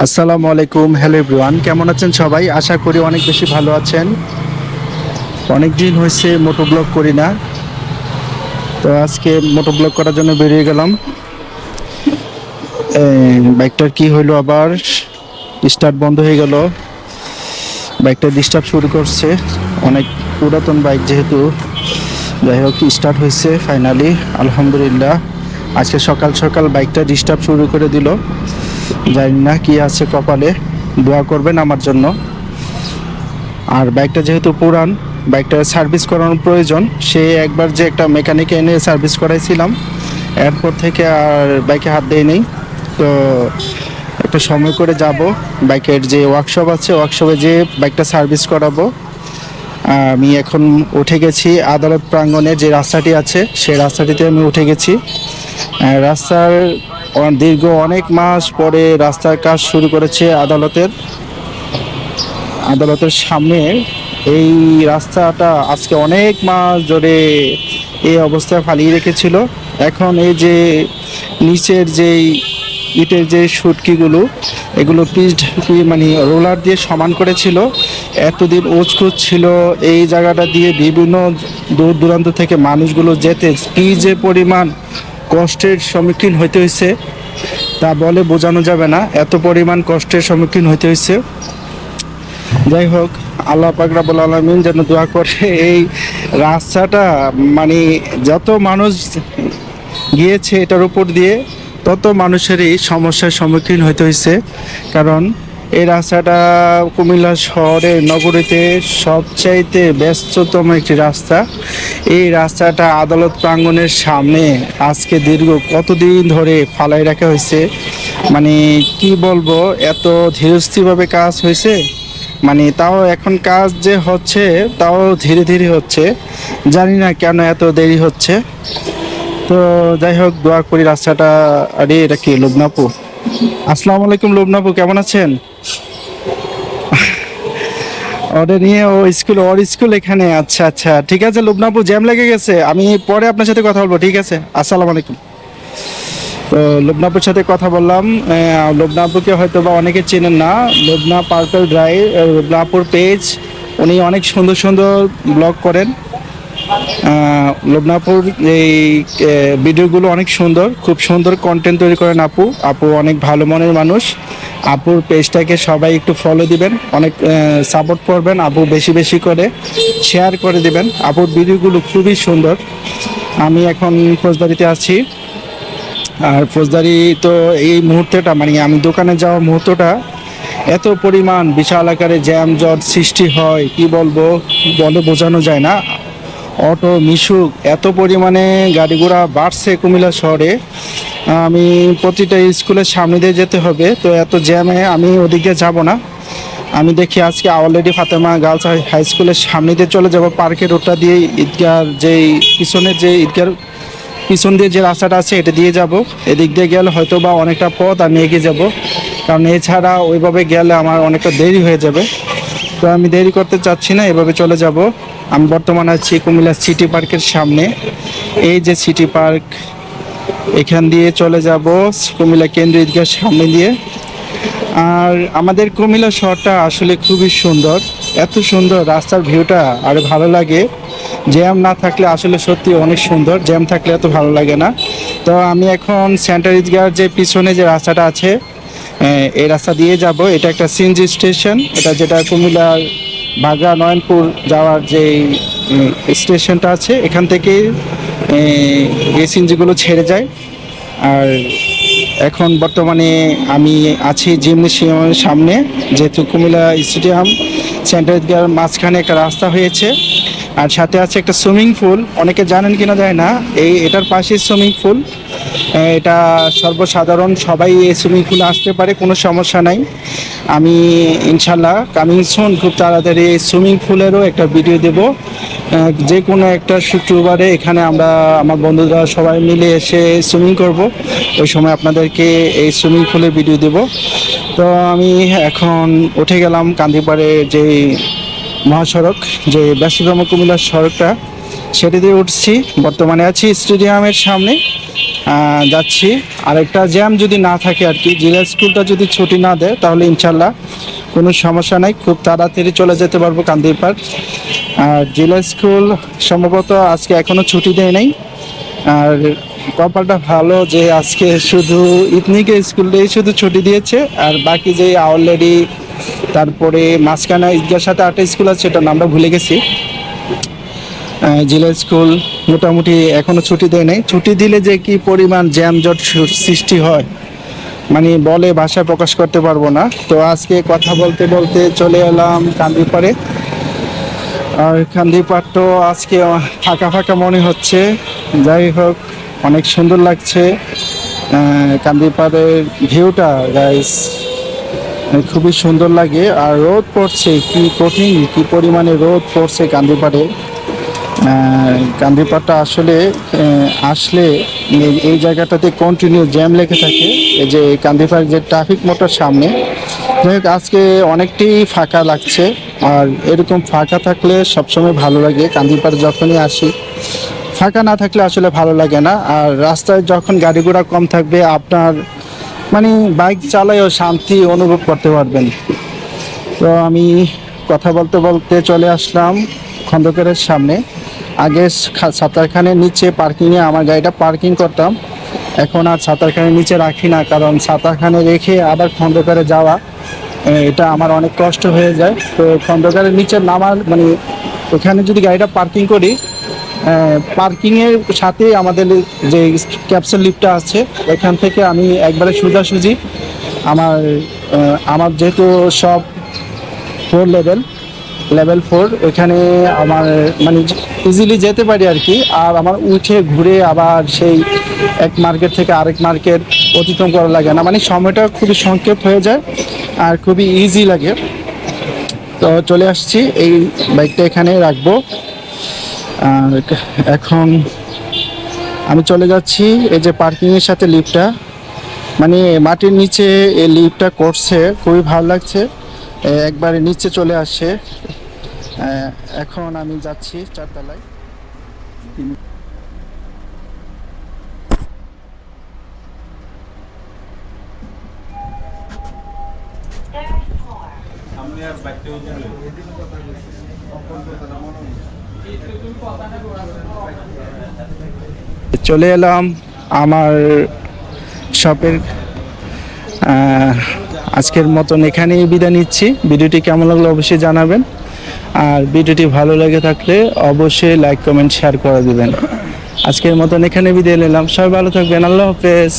আসসালামু আলাইকুম, hello everyone, কেমন আছেন সবাই? আশা করি অনেক বেশি ভালো আছেন। অনেক দিন হয়েছে মোটো ব্লগ করি না, তো আজকে মোটো ব্লগ করার জন্য বেরিয়ে গেলাম। বাইকটার কি হইলো, আবার স্টার্ট বন্ধ হয়ে গেল। বাইকটা ডিস্টার্ব শুরু করছে, অনেক পুরাতন বাইক যেহেতু। যাই হোক, স্টার্ট হয়েছে ফাইনালি, আলহামদুলিল্লাহ। আজকে সকাল সকাল বাইকটা ডিস্টার্ব শুরু করে দিল। জানি না কি আছে কপালে, দোয়া করবেন আমার জন্য। আর বাইকটা যেহেতু পুরান, বাইকটা সার্ভিস করানোর প্রয়োজন। সে একবার যে একটা মেকানিক এনে সার্ভিস করাইছিলাম, এরপর থেকে আর বাইকে হাত দেই নেই। তো একটা সময় করে যাব, বাইকের যে ওয়ার্কশপ আছে ওয়ার্কশপে যে বাইকটা সার্ভিস করাবো। আমি এখন উঠে গেছি আদালত প্রাঙ্গণে, যে রাস্তাটি আছে সেই রাস্তাটিতে আমি উঠে গেছি। রাস্তার দীর্ঘ অনেক মাস পরে রাস্তার কাজ শুরু করেছে আদালতের সামনে। এই রাস্তাটা আজকে অনেক মাস ধরে এই অবস্থায় ফালিয়ে রেখেছিল। এখন এই যে নিচের যেই ইটের যে সুটকিগুলো, এগুলো মানে রোলার দিয়ে সমান করেছিল। এতদিন উঁচকুচ ছিল এই জায়গাটা দিয়ে, বিভিন্ন দূর দূরান্ত থেকে মানুষগুলো যেতে কি যে পরিমাণ কষ্টের সম্মুখীন হইতে হয়েছে তা বলে বোঝানো যাবে না, এত পরিমাণ কষ্টের সম্মুখীন হইতে হয়েছে। যাই হোক, আল্লাহ পাক রব্বুল আলামিন যেন দোয়া করে এই রাস্তাটা, মানে যত মানুষ গিয়েছে এটার উপর দিয়ে তত মানুষেরই সমস্যার সম্মুখীন হইতে হয়েছে। কারণ এই রাস্তাটা কুমিল্লা শহরের নগরীতে সবচাইতে ব্যস্ততম একটি রাস্তা। এই রাস্তাটা আদালত প্রাঙ্গণের সামনে আজকে দীর্ঘ কতদিন ধরে ফালাই রাখা হয়েছে। মানে কি বলবো, এত ধীরস্থিরভাবে কাজ হয়েছে। মানে তাও এখন কাজ যে হচ্ছে তাও ধীরে ধীরে হচ্ছে, জানি না কেন এত দেরি হচ্ছে। তো যাই হোক, দোয়া করি রাস্তাটা। আরে এটা কি লুবনাপু? আসসালামু আলাইকুম লুবনাপু, কেমন আছেন? ওটা নিয়ে ওর স্কুল এখানে। আচ্ছা আচ্ছা, ঠিক আছে লুবনাপু, জ্যাম লেগে গেছে, আমি পরে আপনার সাথে কথা বলবো, ঠিক আছে? আসসালামু আলাইকুম। তো লুবনাপুর সাথে কথা বললাম। লুবনাপুকে হয়তো বা অনেকে চেনেন না, লুবনা পার্পল ড্রাইভ, লুবনাপুর পেজ। উনি অনেক সুন্দর সুন্দর ব্লগ করেন। লুবনাপুর এই ভিডিওগুলো অনেক সুন্দর, খুব সুন্দর কন্টেন্ট তৈরি করেন আপু অনেক ভালো মনের মানুষ। আপুর পেজটাকে সবাই একটু ফলো দিবেন, অনেক সাপোর্ট করবেন। আপু বেশি বেশি করে শেয়ার করে দিবেন, আপুর ভিডিওগুলো খুবই সুন্দর। আমি এখন ফৌজদারিতে আছি। আর ফৌজদারি তো এই মুহূর্তটা, মানে আমি দোকানে যাওয়ার মুহূর্তটা এত পরিমাণ বিশাল আকারে জ্যাম জট সৃষ্টি হয়, কি বলবো, বলে বোঝানো যায় না। অটো মিশুক এত পরিমাণে গাড়ি ঘোড়া বাড়ছে কুমিল্লা শহরে। আমি প্রতিটা স্কুলের সামনে দিয়ে যেতে হবে, তো এত জ্যামে আমি ওদিকে যাব না। আমি দেখি আজকে অলরেডি ফাতেমা গার্লস হাই স্কুলের সামনে দিয়ে চলে যাব, পার্কের রোডটা দিয়ে ঈদগার যেই পিছনের যে ঈদগার পিছন দিয়ে যে রাস্তাটা আছে এটা দিয়ে যাব। এদিক দিয়ে গেলে হয়তো বা অনেকটা পথ আমি এগিয়ে যাব, কারণ এছাড়া ওইভাবে গেলে আমার অনেকটা দেরি হয়ে যাবে। তো আমি দেরি করতে চাচ্ছি না, এভাবে চলে যাব। আমি বর্তমানে আছি কুমিল্লা সিটি পার্কের সামনে। এই যে সিটি পার্ক, এখান দিয়ে চলে যাব কুমিল্লা কেন্দ্রীয় ঈদগার সামনে দিয়ে। আর আমাদের কুমিল্লা শহরটা আসলে খুবই সুন্দর, এত সুন্দর রাস্তার ভিউটা আর ভালো লাগে। জ্যাম না থাকলে আসলে সত্যি অনেক সুন্দর, জ্যাম থাকলে এত ভালো লাগে না। তো আমি এখন সেন্টার ঈদগার যে পিছনে যে রাস্তাটা আছে এই রাস্তা দিয়ে যাব। এটা একটা সিএনজি স্টেশন, এটা যেটা কুমিল্লার বাগা নয়নপুর যাওয়ার যে স্টেশনটা আছে, এখান থেকে এই সিএনজিগুলো ছেড়ে যায়। আর এখন বর্তমানে আমি আছি জিমনেশিয়ামের সামনে, যেহেতু কুমিল্লা স্টেডিয়াম সেন্টার ঈদগার মাঝখানে একটা রাস্তা হয়েছে, আর সাথে আছে একটা সুইমিং পুল। অনেকে জানেন কিনা যায় না, এটার পাশেই সুইমিং পুল। এটা সর্বসাধারণ সবাই এই সুইমিং পুলে আসতে পারে, কোনো সমস্যা নাই। আমি ইনশাল্লাহ কামিং সুন খুব তাড়াতাড়ি এই সুইমিং পুলেরও একটা ভিডিও দেব। যে কোনো একটা শুক্রবারে এখানে আমরা আমার বন্ধুরা সবাই মিলে এসে সুইমিং করব, ওই সময় আপনাদেরকে এই সুইমিং পুলের ভিডিও দেব। তো আমি এখন উঠে গেলাম কান্দিপাড়ে যে মহাসড়ক, যে ব্যস্ততম কুমিল্লার সড়কটা, সেটি দিয়ে উঠছি। বর্তমানে আছি স্টেডিয়ামের সামনে, যাচ্ছি। আরেকটা জ্যাম যদি না থাকে আর কি, জিলা স্কুলটা যদি ছুটি না দেয় তাহলে ইনশাল্লাহ কোনো সমস্যা নাই, খুব তাড়াতাড়ি চলে যেতে পারবো কান্দিরপাড়। আর জেলা স্কুল সম্ভবত আজকে এখনো ছুটি দেয় নাই। আর কপালটা ভালো যে আজকে শুধু ইতনিকে স্কুলটাই শুধু ছুটি দিয়েছে, আর বাকি যে অলরেডি তারপরে মাঝখানে ঈদগার সাথে আরেকটা স্কুল আছে, সেটার নামটা ভুলে গেছি। জেলা স্কুল মোটামুটি এখনো ছুটি দেয় নাই। ছুটি দিলে যে কি পরিমাণ জ্যামজট সৃষ্টি হয়, মানে বলে ভাষায় প্রকাশ করতে পারবো না। তো আজকে কথা বলতে বলতে চলে এলাম কান্দিপাড়ে। আর কান্দিপাড় তো আজকে ফাঁকা ফাঁকা মনে হচ্ছে। যাই হোক, অনেক সুন্দর লাগছে কান্দিপাড়ের ভিউটা গাইস, খুবই সুন্দর লাগে। আর রোদ পড়ছে, কি কঠিন কি পরিমাণে রোদ পড়ছে কান্দিপাড়ে। কান্দিপাড়টা আসলে আসলে এই জায়গাটাতে কন্টিনিউ জ্যাম লেগে থাকে। এই যে কান্দিপাড় যে ট্রাফিক মোটর সামনে, আজকে অনেকটাই ফাঁকা লাগছে। আর এরকম ফাঁকা থাকলে সবসময় ভালো লাগে। কান্দিপাড় যখনই আসি, ফাঁকা না থাকলে আসলে ভালো লাগে না। আর রাস্তায় যখন গাড়ি ঘোড়া কম থাকবে, আপনার মানে বাইক চালায়ও শান্তি অনুভব করতে পারবেন। তো আমি কথা বলতে বলতে চলে আসলাম খন্দকারের সামনে। আগে সাঁতারখানের নিচে পার্কিংয়ে আমার গাড়িটা পার্কিং করতাম, এখন আর সাঁতারখানের নিচে রাখি না, কারণ সাঁতারখানে রেখে আবার খন্দকারে যাওয়া এটা আমার অনেক কষ্ট হয়ে যায়। তো খন্দকারের নিচে নামার মানে ওখানে যদি গাড়িটা পার্কিং করি, পার্কিংয়ের সাথে আমাদের যে ক্যাপসুল লিফটটা আছে, এখান থেকে আমি একবারে সোজাসুজি আমার যেহেতু সব 4 লেভেল 4, ওইখানে আমার মানে ইজিলি যেতে পারি আর কি। আর আমার উঠে ঘুরে আবার সেই এক মার্কেট থেকে আরেক মার্কেট অতিক্রম করা লাগে না, মানে সময়টা খুবই সংক্ষেপ হয়ে যায় আর খুবই ইজি লাগে। তো চলে আসছি, এই বাইকটা এখানে রাখবো। আর এখন আমি চলে যাচ্ছি এই যে পার্কিংয়ের সাথে লিফটটা, মানে মাটির নিচে এই লিফটটা করছে, খুবই ভালো লাগছে। একবারে নিচে চলে আসে। এখন আমি যাচ্ছি 4 তলায়। চলে এলাম আমার শপের। আজকের মতন এখানেই বিদায় নিচ্ছি। ভিডিওটি কেমন লাগলো অবশ্যই জানাবেন। আর ভিডিওটি ভালো লেগে থাকলে অবশ্যই লাইক কমেন্ট শেয়ার করে দিবেন। আজকের মতন এখানে বিদায় নিলাম। সবাই ভালো থাকবেন। আল্লাহ হাফেজ।